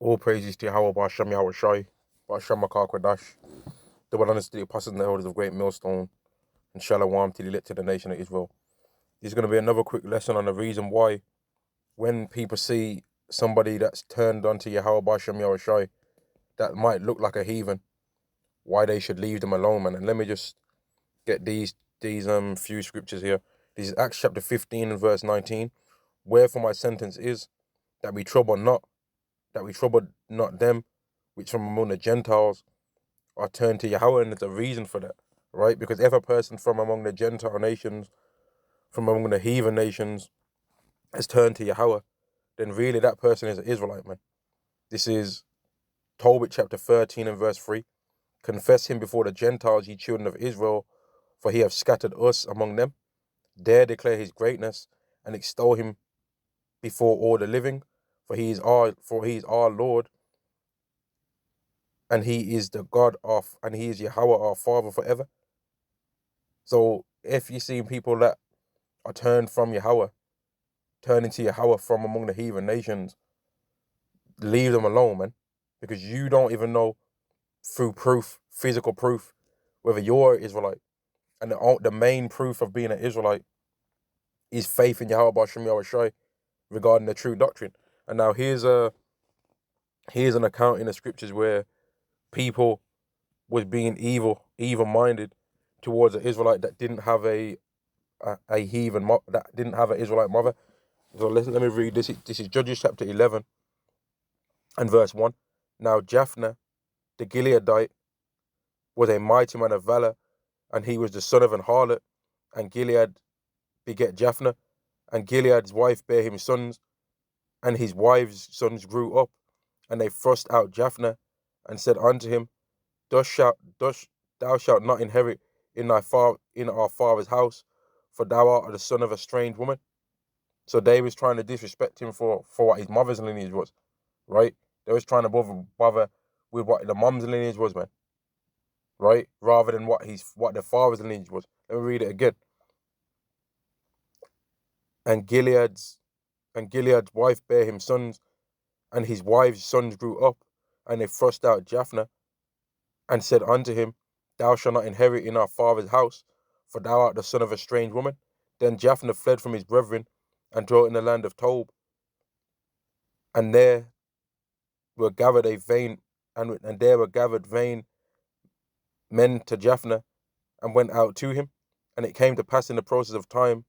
All praises to Yahweh, Ba'ashem Yahweh Shai, Ba'ashem Makar Kwadash, the one understood the apostles and the elders of Great Millstone, and Shalom to the elect to the nation of Israel. This is going to be another quick lesson on the reason why, when people see somebody that's turned onto Yahweh, Ba'ashem Yahweh Shai, that might look like a heathen, why they should leave them alone, man. And let me just get these few scriptures here. This is Acts chapter 15 and verse 19. Wherefore my sentence is that we trouble not them which from among the Gentiles are turned to Yahweh, and there's a reason for that, right? Because if a person from among the Gentile nations, from among the heathen nations, has turned to Yahweh, then really that person is an Israelite, man. This is Tobit chapter 13 and verse 3. Confess him before the Gentiles, ye children of Israel, for he hath scattered us among them. Dare declare his greatness, and extol him before all the living, for he is our Lord, and he is the God of, and he is Yahweh our Father forever. So if you see people that are turned from Yahweh, turning to Yahweh from among the heathen nations, leave them alone, man. Because you don't even know through proof, physical proof, whether you're an Israelite. And the main proof of being an Israelite is faith in Yahweh B'Shem Yahweh Shai regarding the true doctrine. And now here's an account in the scriptures where people was being evil-minded towards an Israelite that didn't have a heathen, that didn't have an Israelite mother. So let me read this. This is Judges chapter 11 and verse 1. Now Japheth the Gileadite was a mighty man of valor, and he was the son of an harlot, and Gilead begat Japheth, and Gilead's wife bare him sons, and his wife's sons grew up, and they thrust out Japheth, and said unto him, thou shalt not inherit in our father's house, for thou art the son of a strange woman. So they was trying to disrespect him for what his mother's lineage was, right? They was trying to bother with what the mom's lineage was, man, right? Rather than what the father's lineage was. Let me read it again. And Gilead's wife bare him sons, and his wife's sons grew up, and they thrust out Japheth, and said unto him, thou shalt not inherit in our father's house, for thou art the son of a strange woman. Then Japheth fled from his brethren, and dwelt in the land of Tob. And there were gathered vain men to Japheth, and went out to him. And it came to pass in the process of time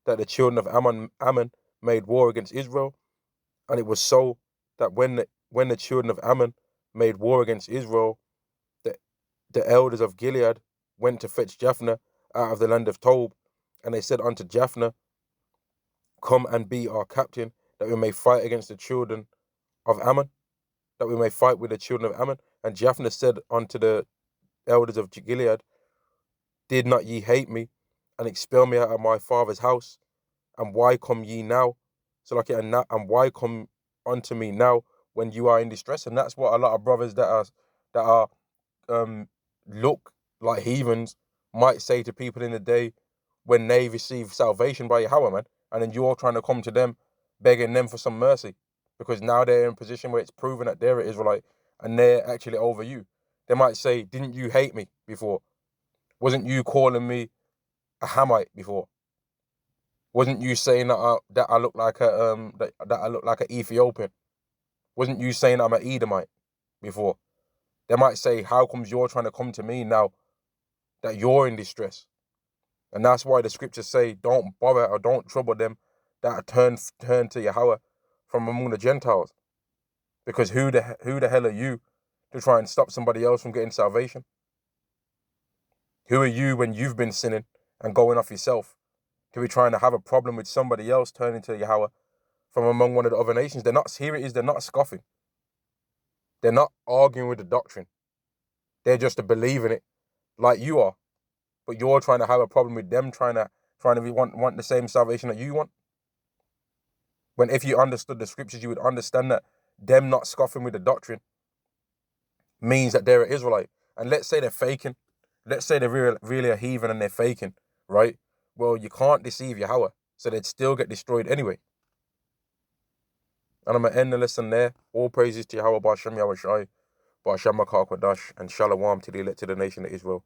that the children of Ammon made war against Israel. And it was so that when the children of Ammon made war against Israel, the elders of Gilead went to fetch Japheth out of the land of Tob. And they said unto Japheth, come and be our captain, that we may fight against the children of Ammon, that we may fight with the children of Ammon. And Japheth said unto the elders of Gilead, did not ye hate me, and expel me out of my father's house? And why come ye now? And why come unto me now when you are in distress? And that's what a lot of brothers that are look like heathens might say to people in the day when they receive salvation by Yahweh, man. And then you're trying to come to them, begging them for some mercy, because now they're in a position where it's proven that they're an Israelite and they're actually over you. They might say, didn't you hate me before? Wasn't you calling me a Hamite before? Wasn't you saying that I look like an Ethiopian? Wasn't you saying I'm an Edomite before? They might say, how comes you're trying to come to me now that you're in distress? And that's why the scriptures say, don't bother or don't trouble them that are turned to Yahweh from among the Gentiles. Because who the hell are you to try and stop somebody else from getting salvation? Who are you when you've been sinning and going off yourself to be trying to have a problem with somebody else turning to Yahweh from among one of the other nations? They're not scoffing. They're not arguing with the doctrine. They're just believing it like you are. But you're trying to have a problem with them trying to want the same salvation that you want. When if you understood the scriptures, you would understand that them not scoffing with the doctrine means that they're an Israelite. And let's say they're faking. Let's say they're really a heathen and they're faking, right? Well, you can't deceive Yahweh, so they'd still get destroyed anyway. And I'm going to end the lesson there. All praises to Yahweh Ba'Shem Yahweh Shai, Ba'Shem Makar Kodash, and Shalom to the elected nation of Israel.